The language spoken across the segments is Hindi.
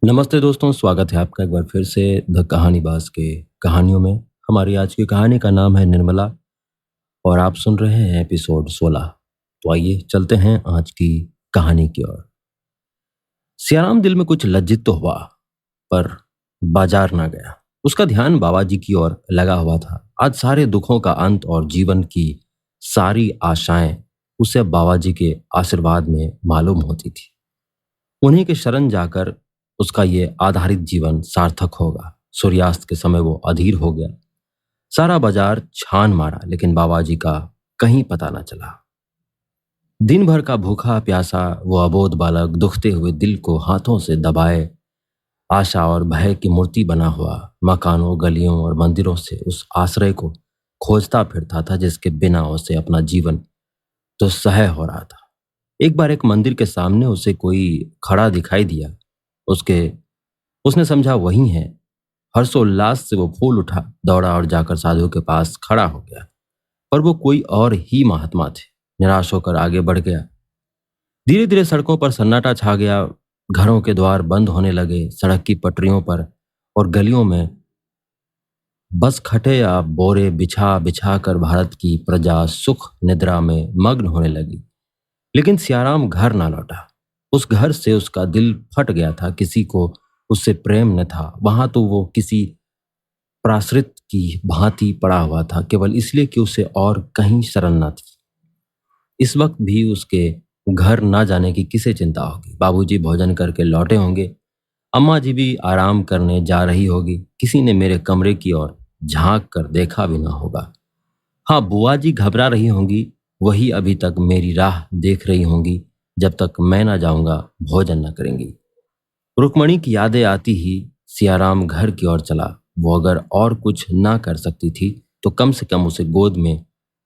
नमस्ते दोस्तों, स्वागत है आपका एक बार फिर से द कहानीबाज़ के कहानियों में। हमारी आज की कहानी का नाम है निर्मला और आप सुन रहे हैं एपिसोड 16। तो आइए चलते हैं आज की कहानी की ओर। सियाराम दिल में कुछ लज्जित तो हुआ, पर बाजार ना गया। उसका ध्यान बाबा जी की ओर लगा हुआ था। आज सारे दुखों का अंत और जीवन की सारी आशाएं उसे बाबा जी के आशीर्वाद में मालूम होती थी। उन्हीं के शरण जाकर उसका ये आधारित जीवन सार्थक होगा। सूर्यास्त के समय वो अधीर हो गया। सारा बाजार छान मारा, लेकिन बाबा जी का कहीं पता न चला। दिन भर का भूखा प्यासा वो अबोध बालक दुखते हुए दिल को हाथों से दबाए आशा और भय की मूर्ति बना हुआ मकानों, गलियों और मंदिरों से उस आश्रय को खोजता फिरता था जिसके बिना उसे अपना जीवन तो सह हो रहा था। एक बार एक मंदिर के सामने उसे कोई खड़ा दिखाई दिया। उसके उसने समझा वही है। हर्षोल्लास से वो फूल उठा, दौड़ा और जाकर साधु के पास खड़ा हो गया। पर वो कोई और ही महात्मा थे। निराश होकर आगे बढ़ गया। धीरे धीरे सड़कों पर सन्नाटा छा गया। घरों के द्वार बंद होने लगे। सड़क की पटरियों पर और गलियों में बस खटे या बोरे बिछा बिछा कर भारत की प्रजा सुख निद्रा में मग्न होने लगी। लेकिन सियाराम घर ना लौटा। उस घर से उसका दिल फट गया था। किसी को उससे प्रेम न था। वहां तो वो किसी प्राश्रित की भांति पड़ा हुआ था, केवल इसलिए कि उसे और कहीं शरण न थी। इस वक्त भी उसके घर ना जाने की किसे चिंता होगी। बाबूजी भोजन करके लौटे होंगे। अम्मा जी भी आराम करने जा रही होगी। किसी ने मेरे कमरे की ओर झांक कर देखा भी ना होगा। हाँ, बुआ जी घबरा रही होंगी। वही अभी तक मेरी राह देख रही होंगी। जब तक मैं ना जाऊंगा भोजन न करेंगी। रुक्मणी की यादें आती ही सियाराम घर की ओर चला। वो अगर और कुछ ना कर सकती थी तो कम से कम उसे गोद में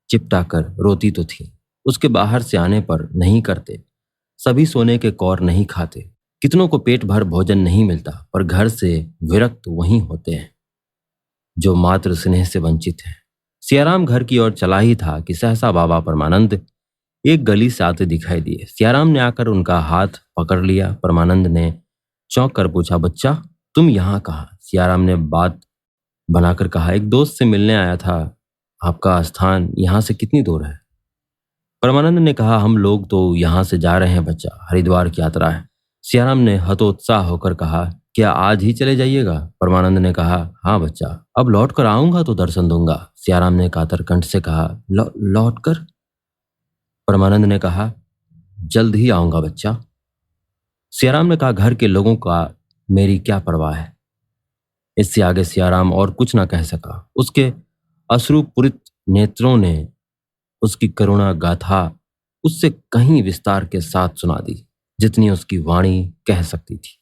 चिपटा कर रोती तो थी। उसके बाहर से आने पर नहीं करते। सभी सोने के कौर नहीं खाते। कितनों को पेट भर भोजन नहीं मिलता, पर घर से विरक्त वहीं होते हैं जो मात्र स्नेह से वंचित हैं। सियाराम घर की ओर चला ही था कि सहसा बाबा परमानंद एक गली से आते दिखाई दिए। सियाराम ने आकर उनका हाथ पकड़ लिया। परमानंद ने चौंक कर पूछा, बच्चा तुम यहाँ कहाँ? सियाराम ने बात बनाकर कहा, एक दोस्त से मिलने आया था। आपका स्थान यहाँ से कितनी दूर है? परमानंद ने कहा, हम लोग तो यहाँ से जा रहे हैं बच्चा, हरिद्वार की यात्रा है। सियाराम ने हतोत्साह होकर कहा, क्या आज ही चले जाइएगा? परमानंद ने कहा, हाँ बच्चा, अब लौट कर आऊंगा तो दर्शन दूंगा। सियाराम ने कातर कंठ से कहा, लौट कर? परमानंद ने कहा, जल्द ही आऊंगा बच्चा। सियाराम ने कहा, घर के लोगों का मेरी क्या परवाह है? इससे आगे सियाराम और कुछ ना कह सका। उसके अश्रुपूरित नेत्रों ने उसकी करुणा गाथा उससे कहीं विस्तार के साथ सुना दी, जितनी उसकी वाणी कह सकती थी।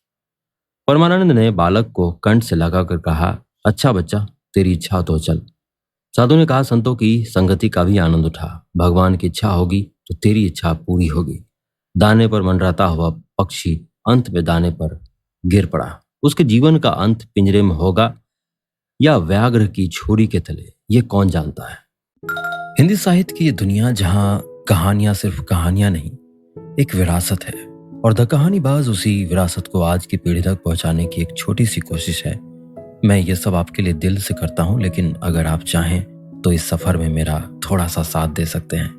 परमानंद ने बालक को कंठ से लगाकर कहा, अच्छा बच्चा, तेरी इच्छा तो चल। साधु ने कहा, संतों की संगति का भी आनंद उठा। भगवान की इच्छा होगी तो तेरी इच्छा पूरी होगी। दाने पर मंडराता हुआ पक्षी अंत में दाने पर गिर पड़ा। उसके जीवन का अंत पिंजरे में होगा या व्याघ्र की छुरी के तले, ये कौन जानता है। हिंदी साहित्य की ये दुनिया जहां कहानियां सिर्फ कहानियां नहीं, एक विरासत है, और द कहानीबाज उसी विरासत को आज की पीढ़ी तक पहुंचाने की एक छोटी सी कोशिश है। मैं ये सब आपके लिए दिल से करता हूं, लेकिन अगर आप चाहें तो इस सफर में मेरा थोड़ा सा साथ दे सकते हैं।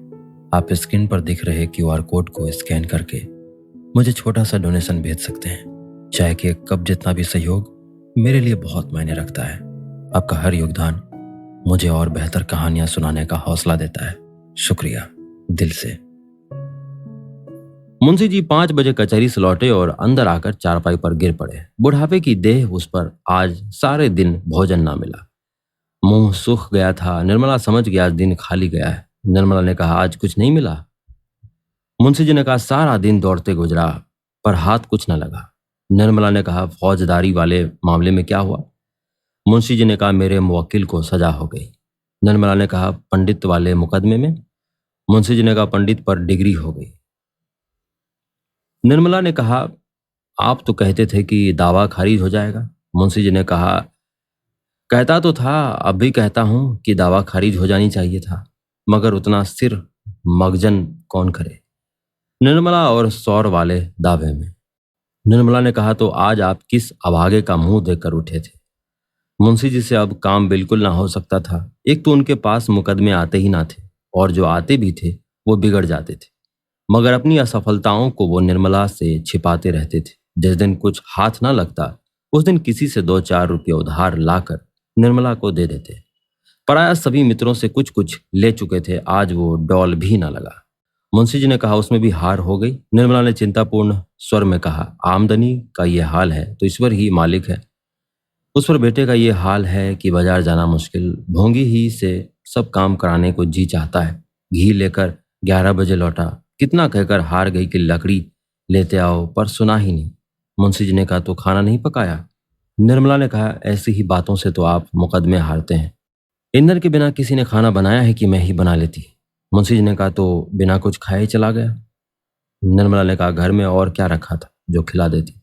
आप स्क्रीन पर दिख रहे क्यूआर कोड को स्कैन करके मुझे छोटा सा डोनेशन भेज सकते हैं। चाहे कि एक कप जितना भी सहयोग मेरे लिए बहुत मायने रखता है। आपका हर योगदान मुझे और बेहतर कहानियां सुनाने का हौसला देता है। शुक्रिया दिल से। मुंशी जी 5 बजे कचहरी से लौटे और अंदर आकर चारपाई पर गिर पड़े। बुढ़ापे की देह उस पर आज सारे दिन भोजन ना मिला। मुंह सूख गया था। निर्मला समझ गया आज दिन खाली गया है। निर्मला ने कहा, आज कुछ नहीं मिला? मुंशी जी ने कहा, सारा दिन दौड़ते गुजरा, पर हाथ कुछ न लगा। निर्मला ने कहा, फौजदारी वाले मामले में क्या हुआ? मुंशी जी ने कहा, मेरे मुवक्किल को सजा हो गई। निर्मला ने कहा, पंडित वाले मुकदमे में? मुंशी जी ने कहा, पंडित पर डिग्री हो गई। निर्मला ने कहा, आप तो कहते थे कि दावा खारिज हो जाएगा। मुंशी जी ने कहा, कहता तो था, अब भी कहता हूं कि दावा खारिज हो जानी चाहिए था, मगर उतना सिर मगजन कौन करे। निर्मला और सौर वाले दावे में। निर्मला ने कहा, तो आज आप किस अभागे का मुंह देखकर उठे थे? मुंशी जी से अब काम बिल्कुल ना हो सकता था। एक तो उनके पास मुकदमे आते ही ना थे, और जो आते भी थे वो बिगड़ जाते थे। मगर अपनी असफलताओं को वो निर्मला से छिपाते रहते थे। जिस दिन कुछ हाथ ना लगता, उस दिन किसी से 2-4 रुपये उधार लाकर निर्मला को दे देते। पराया सभी मित्रों से कुछ कुछ ले चुके थे, आज वो डॉल भी ना लगा। मुंशी जी ने कहा, उसमें भी हार हो गई? निर्मला ने चिंतापूर्ण स्वर में कहा, आमदनी का ये हाल है तो ईश्वर ही मालिक है। उस पर बेटे का ये हाल है कि बाजार जाना मुश्किल, भोंगी ही से सब काम कराने को जी चाहता है। घी लेकर 11 बजे लौटा, कितना कहकर हार गई कि लकड़ी लेते आओ, पर सुना ही नहीं। मुंशी जी ने कहा, तो खाना नहीं पकाया? निर्मला ने कहा, ऐसी ही बातों से तो आप मुकदमे हारते हैं। ईंधन के बिना किसी ने खाना बनाया है कि मैं ही बना लेती? मुंशी जी ने कहा, तो बिना कुछ खाए चला गया? निर्मला ने कहा, घर में और क्या रखा था जो खिला देती?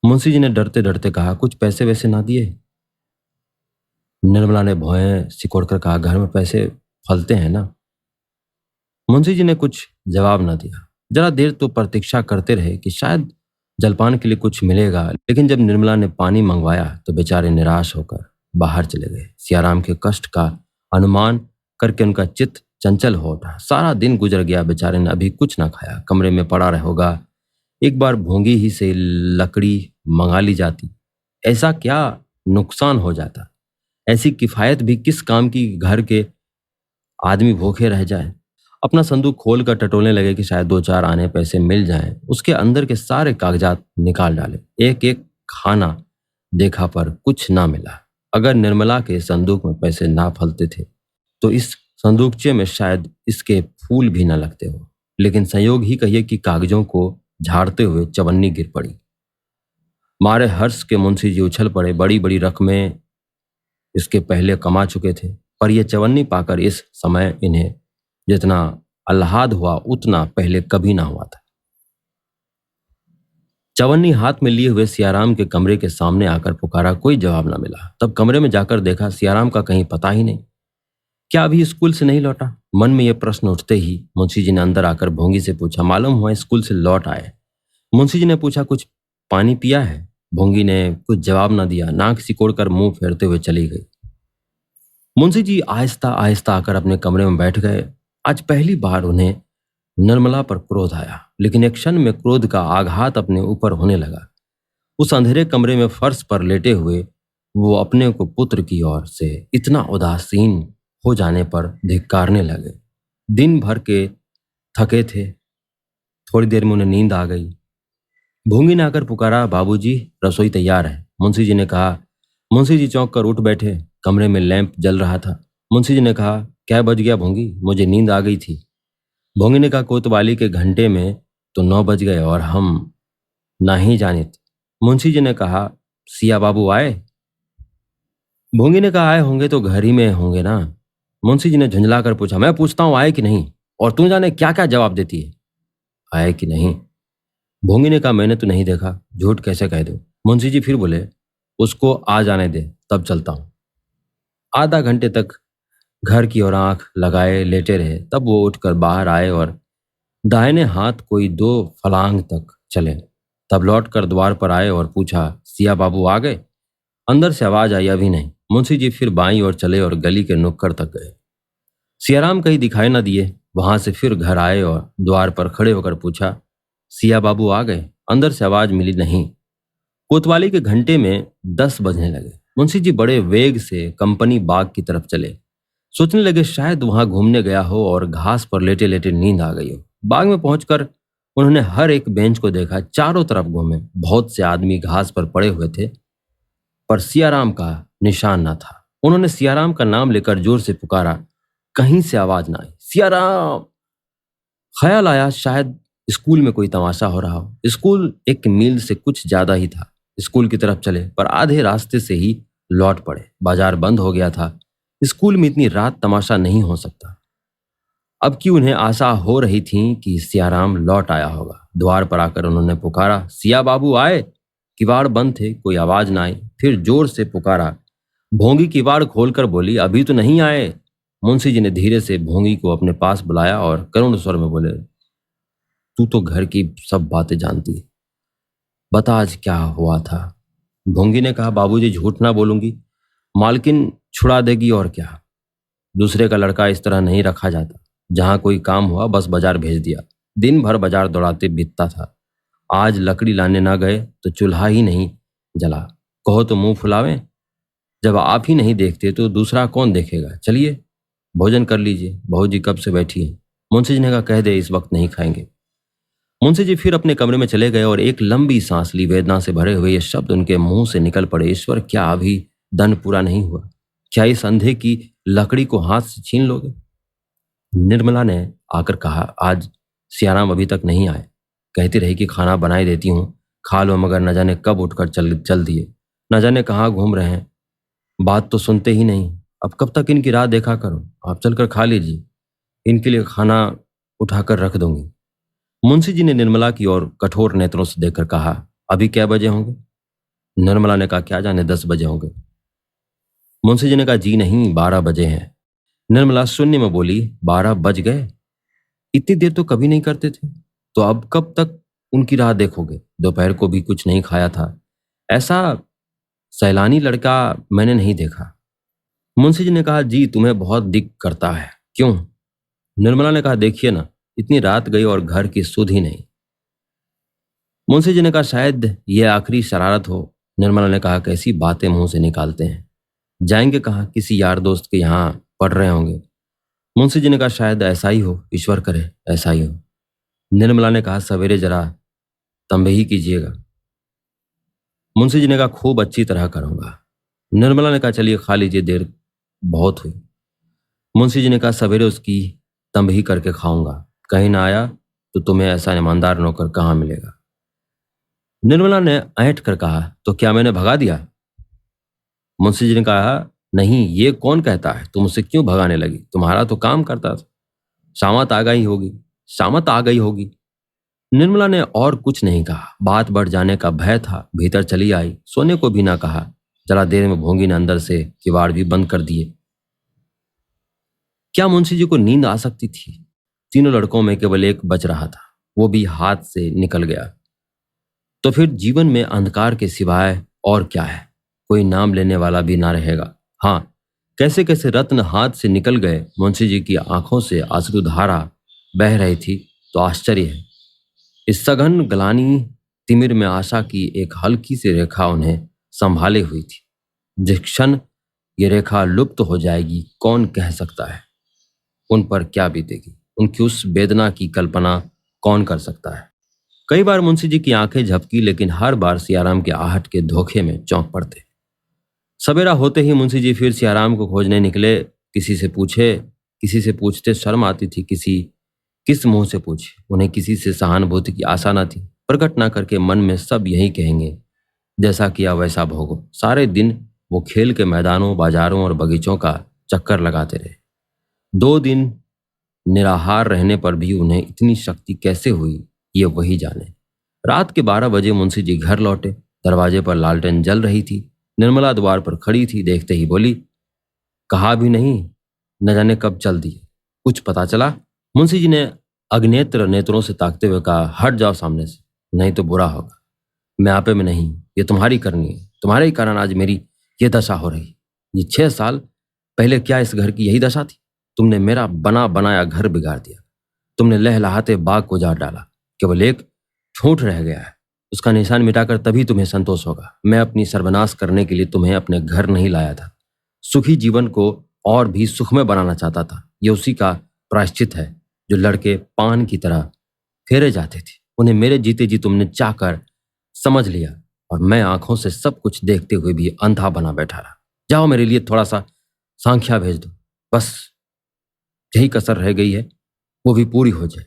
मुंशी जी ने डरते डरते कहा, कुछ पैसे वैसे ना दिए? निर्मला ने भौहें सिकोड़कर कहा, घर में पैसे फलते हैं ना? मुंशी जी ने कुछ जवाब न दिया। जरा देर तो प्रतीक्षा करते रहे कि शायद जलपान के लिए कुछ मिलेगा, लेकिन जब निर्मला ने पानी मंगवाया तो बेचारे निराश होकर बाहर चले गए। सियाराम के कष्ट का अनुमान करके उनका चित्त चंचल हो उठा। सारा दिन गुजर गया, बेचारे ने अभी कुछ ना खाया, कमरे में पड़ा रहोगा। एक बार भोंगी ही से लकड़ी मंगा ली जाती, ऐसा क्या नुकसान हो जाता? ऐसी किफायत भी किस काम की, घर के आदमी भूखे रह जाए? अपना संदूक खोल कर टटोलने लगे कि शायद 2-4 आने पैसे मिल जाएं। उसके अंदर के सारे कागजात निकाल डाले, एक एक खाना देखा पर कुछ ना मिला। अगर निर्मला के संदूक में पैसे ना फलते थे तो इस संदूकचे में शायद इसके फूल भी न लगते हो। लेकिन संयोग ही कहिए कि कागजों को झाड़ते हुए चवन्नी गिर पड़ी। मारे हर्ष के मुंशी जी उछल पड़े। बड़ी बड़ी रकमें इसके पहले कमा चुके थे, पर यह चवन्नी पाकर इस समय इन्हें जितना आह्लाद हुआ उतना पहले कभी ना हुआ था। चवन्नी हाथ में लिए हुए सियाराम के कमरे के सामने आकर पुकारा, कोई जवाब ना मिला। तब कमरे में जाकर देखा, सियाराम का कहीं पता ही नहीं। क्या अभी स्कूल से नहीं लौटा? मन में यह प्रश्न उठते ही मुंशी जी ने अंदर आकर भोंगी से पूछा, मालूम हुआ स्कूल से लौट आए। मुंशी जी ने पूछा, कुछ पानी पिया है? भोंगी ने कुछ जवाब न दिया, नाक सिकोड़कर मुंह फेरते हुए चली गई। मुंशी जी आहिस्ता आहिस्ता आकर अपने कमरे में बैठ गए। आज पहली बार उन्हें निर्मला पर क्रोध आया, लेकिन एक क्षण में क्रोध का आघात अपने ऊपर होने लगा। उस अंधेरे कमरे में फर्श पर लेटे हुए वो अपने को पुत्र की ओर से इतना उदासीन हो जाने पर धिक्कारने लगे। दिन भर के थके थे, थोड़ी देर में उन्हें नींद आ गई। भूंगी ने आकर पुकारा, बाबूजी रसोई तैयार है। मुंशी जी ने कहा। मुंशी जी चौंक कर उठ बैठे। कमरे में लैंप जल रहा था। मुंशी जी ने कहा, क्या बज गया भूंगी? मुझे नींद आ गई थी। भोंगी ने कहा, कोतवाली के घंटे में तो 9 बज गए और हम ना ही जानित। मुंशी जी ने कहा, सिया बाबू आए? भोंगी ने कहा, आए होंगे तो घर ही में होंगे ना। मुंशी जी ने झुंझला कर पूछा, मैं पूछता हूं आए कि नहीं, और तू जाने क्या क्या जवाब देती है। आए कि नहीं? भोंगी ने कहा, मैंने तो नहीं देखा, झूठ कैसे कह दूं। मुंशी जी फिर बोले, उसको आ जाने दे, तब चलता हूं। आधा घंटे तक घर की ओर आंख लगाए लेटे रहे। तब वो उठकर बाहर आए और दाहिने हाथ कोई 2 फलांग तक चले। तब लौटकर द्वार पर आए और पूछा, सिया बाबू आ गए? अंदर से आवाज आई, अभी नहीं। मुंशी जी फिर बाईं ओर चले और गली के नुक्कड़ तक गए। सियाराम कहीं दिखाई न दिए। वहां से फिर घर आए और द्वार पर खड़े होकर पूछा, सिया बाबू आ गए? अंदर से आवाज मिली नहीं। कोतवाली के घंटे में 10 बजने लगे। मुंशी जी बड़े वेग से कंपनी बाग की तरफ चले। सोचने लगे शायद वहां घूमने गया हो और घास पर लेटे लेटे नींद आ गई हो। बाग में पहुंचकर उन्होंने हर एक बेंच को देखा, चारों तरफ घूमे। बहुत से आदमी घास पर पड़े हुए थे, पर सियाराम का निशान न था। उन्होंने सियाराम का नाम लेकर जोर से पुकारा, कहीं से आवाज ना आई। सियाराम! ख्याल आया शायद स्कूल में कोई तमाशा हो रहा हो। स्कूल 1 मील से कुछ ज्यादा ही था। स्कूल की तरफ चले, पर आधे रास्ते से ही लौट पड़े। बाजार बंद हो गया था। स्कूल में इतनी रात तमाशा नहीं हो सकता। अब की उन्हें आशा हो रही थी कि सियाराम लौट आया होगा। द्वार पर आकर उन्होंने पुकारा, सिया बाबू आए? किवाड़ बंद थे, कोई आवाज ना आई। फिर जोर से पुकारा। भोंगी किवाड़ खोलकर बोली, अभी तो नहीं आए। मुंशी जी ने धीरे से भोंगी को अपने पास बुलाया और करुण स्वर में बोले, तू तो घर की सब बातें जानती है, बता आज क्या हुआ था। भोंगी ने कहा, बाबूजी झूठ ना बोलूंगी, मालकिन छुड़ा देगी और क्या। दूसरे का लड़का इस तरह नहीं रखा जाता। जहां कोई काम हुआ बस बाजार भेज दिया। दिन भर बाजार दौड़ाते बीतता था। आज लकड़ी लाने ना गए तो चूल्हा ही नहीं जला। कहो तो मुंह फुलावें। जब आप ही नहीं देखते तो दूसरा कौन देखेगा। चलिए भोजन कर लीजिए, बहू जी कब से बैठी हैं। मुंशी जी ने कहा, कह दे इस वक्त नहीं खाएंगे। मुंशी जी फिर अपने कमरे में चले गए और एक लंबी सांस ली। वेदना से भरे हुए ये शब्द उनके मुंह से निकल पड़े, ईश्वर क्या अभी दंड पूरा नहीं हुआ। क्या इस अंधे की लकड़ी को हाथ से छीन लोगे। निर्मला ने आकर कहा, आज सियाराम अभी तक नहीं आए। कहती रही कि खाना बनाई देती हूँ, खा लो, मगर न जाने कब उठकर चल दिए। न जाने कहाँ घूम रहे हैं। बात तो सुनते ही नहीं। अब कब तक इनकी राह देखा करूं। आप चलकर खा लीजिए, इनके लिए खाना उठाकर रख दूंगी। मुंशी जी ने निर्मला की ओर कठोर नेत्रों से देखकर कहा, अभी क्या बजे होंगे। निर्मला ने कहा, क्या जाने 10 बजे होंगे। मुंशी जी ने कहा, जी नहीं, 12 बजे हैं। निर्मला शून्य में बोली, 12 बज गए। इतनी देर तो कभी नहीं करते थे। तो अब कब तक उनकी राह देखोगे। दोपहर को भी कुछ नहीं खाया था। ऐसा सैलानी लड़का मैंने नहीं देखा। मुंशी जी ने कहा, जी तुम्हें बहुत दिक करता है। क्यों। निर्मला ने कहा, देखिए ना, इतनी रात गई और घर की सुध ही नहीं। मुंशी जी ने कहा, शायद ये आखिरी शरारत हो। निर्मला ने कहा, कैसी बातें मुंह से निकालते हैं। जाएंगे कहाँ। किसी यार दोस्त के यहाँ पढ़ रहे होंगे। मुंशी जी ने कहा, शायद ऐसा ही हो, ईश्वर करे ऐसा ही हो। निर्मला ने कहा, सवेरे जरा तंबही कीजिएगा। मुंशी जी ने कहा, खूब अच्छी तरह करूंगा। निर्मला ने कहा, चलिए खा लीजिए, देर बहुत हुई। मुंशी जी ने कहा, सवेरे उसकी तंबही करके खाऊंगा। कहीं ना आया तो तुम्हें ऐसा ईमानदार नौकर कहाँ मिलेगा। निर्मला ने ऐंठ कर कहा, तो क्या मैंने भगा दिया। मुंशी जी ने कहा, नहीं, ये कौन कहता है। तुम उसे क्यों भगाने लगी। तुम्हारा तो काम करता था। शामत आ गई होगी, शामत आ गई होगी। निर्मला ने और कुछ नहीं कहा। बात बढ़ जाने का भय था। भीतर चली आई, सोने को भी ना कहा। जरा देर में भोंगी ने अंदर से किवाड़ भी बंद कर दिए। क्या मुंशी जी को नींद आ सकती थी। तीनों लड़कों में केवल एक बच रहा था, वो भी हाथ से निकल गया। तो फिर जीवन में अंधकार के सिवाय और क्या है। कोई नाम लेने वाला भी ना रहेगा। हाँ, कैसे कैसे रत्न हाथ से निकल गए। मुंशी जी की आंखों से अश्रुधारा बह रही थी। तो आश्चर्य है, इस सघन ग्लानि तिमिर में आशा की एक हल्की सी रेखा उन्हें संभाले हुई थी। जिस क्षण ये रेखा लुप्त हो जाएगी, कौन कह सकता है उन पर क्या बीतेगी। उनकी उस वेदना की कल्पना कौन कर सकता है। कई बार मुंशी जी की आंखें झपकी, लेकिन हर बार सियाराम के आहट के धोखे में चौंक पड़ते। सवेरा होते ही मुंशी जी फिर सियाराम को खोजने निकले। किसी से पूछते शर्म आती थी। किस मुंह से पूछे। उन्हें किसी से सहानुभूति की आशा न थी। प्रकट ना करके मन में सब यही कहेंगे, जैसा किया वैसा भोगो। सारे दिन वो खेल के मैदानों, बाजारों और बगीचों का चक्कर लगाते रहे। 2 दिन निराहार रहने पर भी उन्हें इतनी शक्ति कैसे हुई, ये वही जाने। रात के 12 बजे मुंशी जी घर लौटे। दरवाजे पर लालटेन जल रही थी। निर्मला द्वार पर खड़ी थी। देखते ही बोली, कहा भी नहीं, न जाने कब चल दिए, कुछ पता चला। मुंशी जी ने अग्नेत्र नेत्रों से ताकते हुए कहा, हट जाओ सामने से, नहीं तो बुरा होगा। मैं आपे में नहीं, ये तुम्हारी करनी है। तुम्हारे ही कारण आज मेरी ये दशा हो रही। ये 6 साल पहले क्या इस घर की यही दशा थी। तुमने मेरा बना बनाया घर बिगाड़ दिया। तुमने लहलहाते बाग को उजाड़ डाला। केवल एक ठूंठ रह गया है, उसका निशान मिटाकर तभी तुम्हें संतोष होगा। मैं अपनी सर्वनाश करने के लिए तुम्हें अपने घर नहीं लाया था। सुखी जीवन को और भी सुखमय बनाना चाहता था। ये उसी का प्रायश्चित है। जो लड़के पान की तरह फेरे जाते थे, उन्हें मेरे जीते जी तुमने चाहकर समझ लिया, और मैं आंखों से सब कुछ देखते हुए भी अंधा बना बैठा रहा। जाओ, मेरे लिए थोड़ा सा सांख्या भेज दो। बस यही कसर रह गई है, वो भी पूरी हो जाए।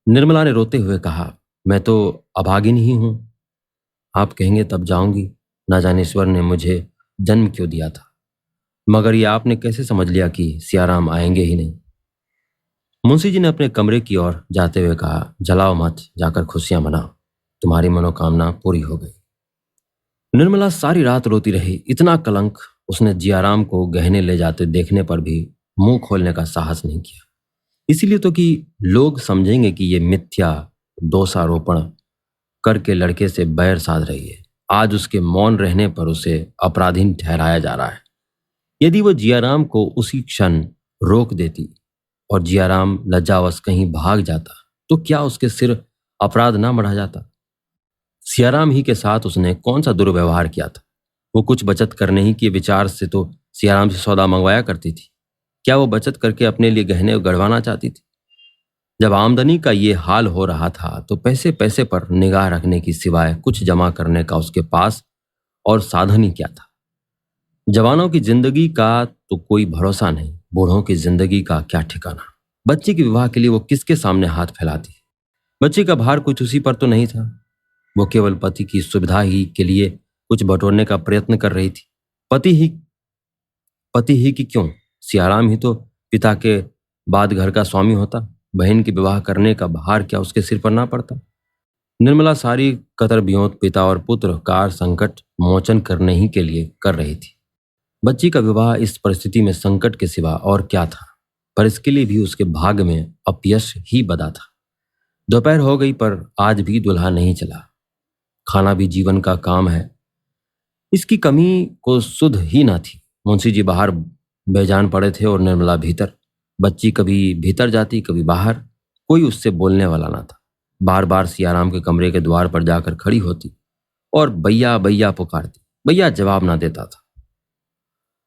निर्मला ने रोते हुए कहा, मैं तो अभागिन ही हूं। आप कहेंगे तब जाऊंगी। ना जाने ईश्वर ने मुझे जन्म क्यों दिया था। मगर ये आपने कैसे समझ लिया कि सियाराम आएंगे ही नहीं। मुंशी जी ने अपने कमरे की ओर जाते हुए कहा, जलाओ मत, जाकर खुशियां मनाओ। तुम्हारी मनोकामना पूरी हो गई। निर्मला सारी रात रोती रही। इतना कलंक उसने जियाराम को गहने ले जाते देखने पर भी मुंह खोलने का साहस नहीं किया। इसीलिए तो कि लोग समझेंगे कि ये मिथ्या दोषारोपण करके लड़के से बैर साध रही है। आज उसके मौन रहने पर उसे अपराधीन ठहराया जा रहा है। यदि वो जियाराम को उसी क्षण रोक देती और जियाराम लज्जावश कहीं भाग जाता तो क्या उसके सिर अपराध ना मढ़ा जाता? सियाराम ही के साथ उसने कौन सा दुर्व्यवहार किया था? वो कुछ बचत करने ही के विचार से तो सियाराम से सौदा मंगवाया करती थी। क्या वो बचत करके अपने लिए गहने गढ़वाना चाहती थी? जब आमदनी का ये हाल हो रहा था तो पैसे पैसे पर निगाह रखने की सिवाय कुछ जमा करने का उसके पास और साधन ही क्या था? जवानों की जिंदगी का तो कोई भरोसा नहीं, बूढ़ों की जिंदगी का क्या ठिकाना। बच्ची के विवाह के लिए वो किसके सामने हाथ फैलाती? बच्ची का भार कुछ उसी पर तो नहीं था। वो केवल पति की सुविधा ही के लिए कुछ बटोरने का प्रयत्न कर रही थी। पति ही पति ही की क्यों, सियाराम ही तो पिता के बाद घर का स्वामी होता। बहन की विवाह करने का भार क्या उसके सिर पर ना पड़ता? निर्मला सारी कतर बियोत पिता और पुत्र का संकट मोचन करने ही के लिए कर रही थी। बच्ची का विवाह इस परिस्थिति में संकट के सिवा और क्या था? पर इसके लिए भी उसके भाग्य में अपयश ही बदा था। दोपहर हो गई पर आज भी दूल्हा नहीं चला। खाना भी जीवन का काम है, इसकी कमी को सुध ही ना थी। मुंशी जी बाहर बेजान पड़े थे और निर्मला भीतर। बच्ची कभी भीतर जाती कभी बाहर, कोई उससे बोलने वाला ना था। बार बार सियाराम के कमरे के द्वार पर जाकर खड़ी होती और भैया भैया पुकारती। भैया जवाब ना देता था।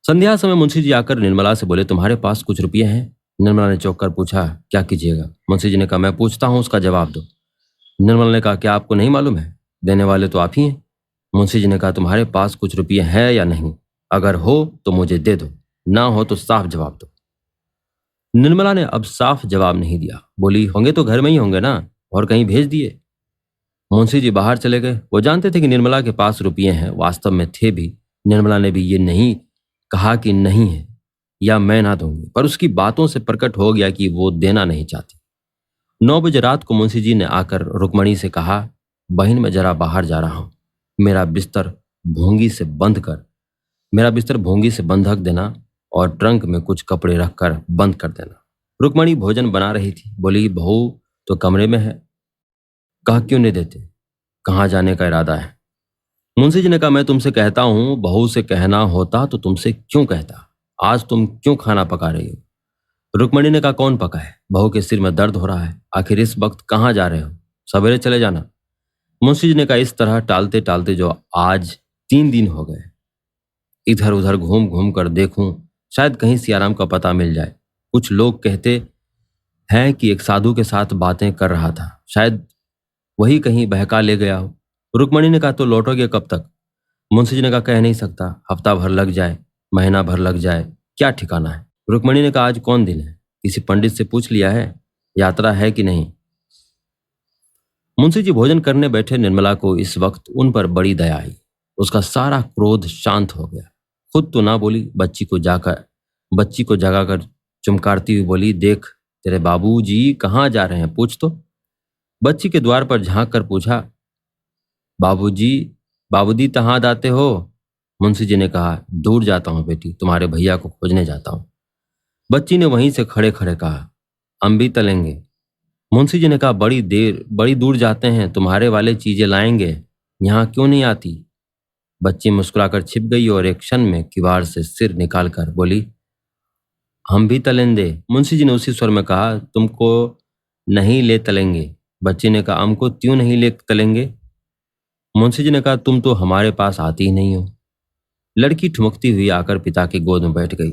संध्या समय मुंशी जी आकर निर्मला से बोले, तुम्हारे पास कुछ रुपये हैं? निर्मला ने चौंक कर पूछा, क्या कीजिएगा? मुंशी जी ने कहा, मैं पूछता हूं, उसका जवाब दो। निर्मला ने कहा, क्या आपको नहीं मालूम है? देने वाले तो आप ही हैं। मुंशी जी ने कहा, तुम्हारे पास कुछ रुपये हैं या नहीं? अगर हो तो मुझे दे दो, ना हो तो साफ जवाब दो। निर्मला ने अब साफ जवाब नहीं दिया। बोली, होंगे तो घर में ही होंगे ना, और कहीं भेज दिए? मुंशी जी बाहर चले गए। वो जानते थे कि निर्मला के पास रुपये हैं, वास्तव में थे भी। निर्मला ने भी ये नहीं कहा कि नहीं है या मैं ना दूंगी, पर उसकी बातों से प्रकट हो गया कि वो देना नहीं चाहती। 9 बजे रात को मुंशी जी ने आकर रुक्मणी से कहा, बहन मैं जरा बाहर जा रहा हूं, मेरा बिस्तर भोंगी से बंद कर मेरा बिस्तर भोंगी से बंधक देना और ट्रंक में कुछ कपड़े रखकर बंद कर देना। रुक्मणी भोजन बना रही थी। बोली, बहू तो कमरे में है। कहा, क्यों नहीं देते? कहाँ जाने का इरादा है? मुंशी जी ने कहा, मैं तुमसे कहता हूं, बहू से कहना होता तो तुमसे क्यों कहता? आज तुम क्यों खाना पका रही हो? रुक्मणी ने कहा, कौन पकाए? बहू के सिर में दर्द हो रहा है। आखिर इस वक्त कहाँ जा रहे हो? सवेरे चले जाना। मुंशी जी ने कहा, इस तरह टालते टालते जो आज 3 दिन हो गए, इधर उधर घूम घूम कर देखूं, शायद कहीं सियाराम का पता मिल जाए। कुछ लोग कहते हैं कि एक साधु के साथ बातें कर रहा था, शायद वही कहीं बहका ले गया हो। रुक्मणी ने कहा, तो लौटोगे कब तक? मुंशी जी ने कहा, कह नहीं सकता, हफ्ता भर लग जाए, महीना भर लग जाए, क्या ठिकाना है। रुक्मणी ने कहा, आज कौन दिन है? किसी पंडित से पूछ लिया है? यात्रा है कि नहीं? मुंशी जी भोजन करने बैठे। निर्मला को इस वक्त उन पर बड़ी दया आई। उसका सारा क्रोध शांत हो गया। खुद तो ना बोली, बच्ची को जगाकर चुमकारती हुई बोली, देख तेरे बाबूजी कहाँ जा रहे हैं, पूछ तो। बच्ची के द्वार पर झांक कर पूछा, बाबूजी, बाबूजी कहाँ जाते हो? मुंशी जी ने कहा, दूर जाता हूं बेटी, तुम्हारे भैया को खोजने जाता हूं। बच्ची ने वहीं से खड़े खड़े कहा, हम भी चलेंगे। मुंशी जी ने कहा, बड़ी दूर जाते हैं, तुम्हारे वाले चीजें लाएंगे, यहाँ क्यों नहीं आती? बच्ची मुस्कुराकर छिप गई और एक क्षण में किवाड़ से सिर निकालकर बोली, हम भी तलेंगे। मुंशी जी ने उसी स्वर में कहा, तुमको नहीं ले तलेंगे। बच्ची ने कहा, हमको क्यों नहीं ले तलेंगे? मुंशी जी ने कहा, तुम तो हमारे पास आती ही नहीं हो। लड़की ठुमकती हुई आकर पिता की गोद में बैठ गई।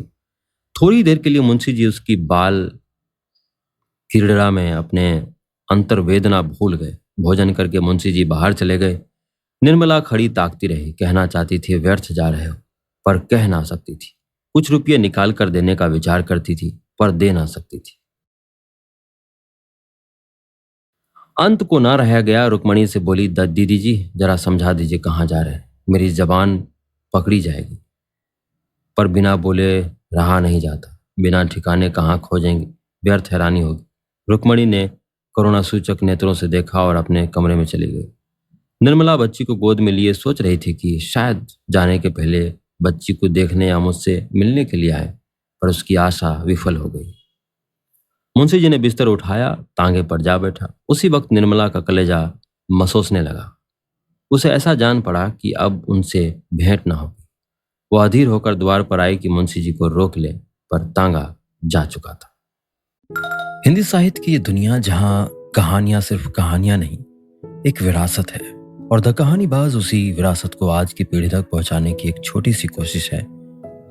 थोड़ी देर के लिए मुंशी जी उसकी बाल क्रीड़ा में अपने अंतर्वेदना भूल गए। भोजन करके मुंशी जी बाहर चले गए। निर्मला खड़ी ताकती रही। कहना चाहती थी, व्यर्थ जा रहे हो, पर कह ना सकती थी। कुछ रुपये निकाल कर देने का विचार करती थी, पर दे ना सकती थी। अंत को ना रह गया। रुक्मणी से बोली, दीदी जी जरा समझा दीजिए कहाँ जा रहे हैं, मेरी जबान पकड़ी जाएगी। पर बिना बोले रहा नहीं जाता, बिना ठिकाने कहाँ खोजेंगे, व्यर्थ हैरानी होगी। रुक्मणी ने करुणा सूचक नेत्रों से देखा और अपने कमरे में चली गई। निर्मला बच्ची को गोद में लिए सोच रही थी कि शायद जाने के पहले बच्ची को देखने या मुझसे मिलने के लिए आए, पर उसकी आशा विफल हो गई। मुंशी जी ने बिस्तर उठाया, तांगे पर जा बैठा। उसी वक्त निर्मला का कलेजा महसूसने लगा। उसे ऐसा जान पड़ा कि अब उनसे भेंट न होगी। वो अधीर होकर द्वार पर आई कि मुंशी जी को रोक ले, पर तांगा जा चुका था। हिंदी साहित्य की ये दुनिया जहां कहानियां सिर्फ कहानियां नहीं, एक विरासत है, और द कहानीबाज उसी विरासत को आज की पीढ़ी तक पहुंचाने की एक छोटी सी कोशिश है।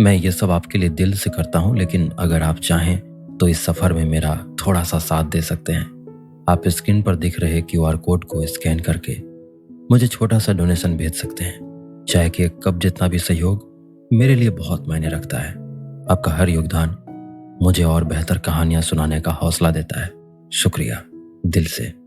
मैं ये सब आपके लिए दिल से करता हूं, लेकिन अगर आप चाहें तो इस सफर में मेरा थोड़ा सा साथ दे सकते हैं। आप स्क्रीन पर दिख रहे QR कोड को स्कैन करके मुझे छोटा सा डोनेशन भेज सकते हैं। चाहे कि एक कप जितना भी सहयोग मेरे लिए बहुत मायने रखता है। आपका हर योगदान मुझे और बेहतर कहानियां सुनाने का हौसला देता है। शुक्रिया दिल से।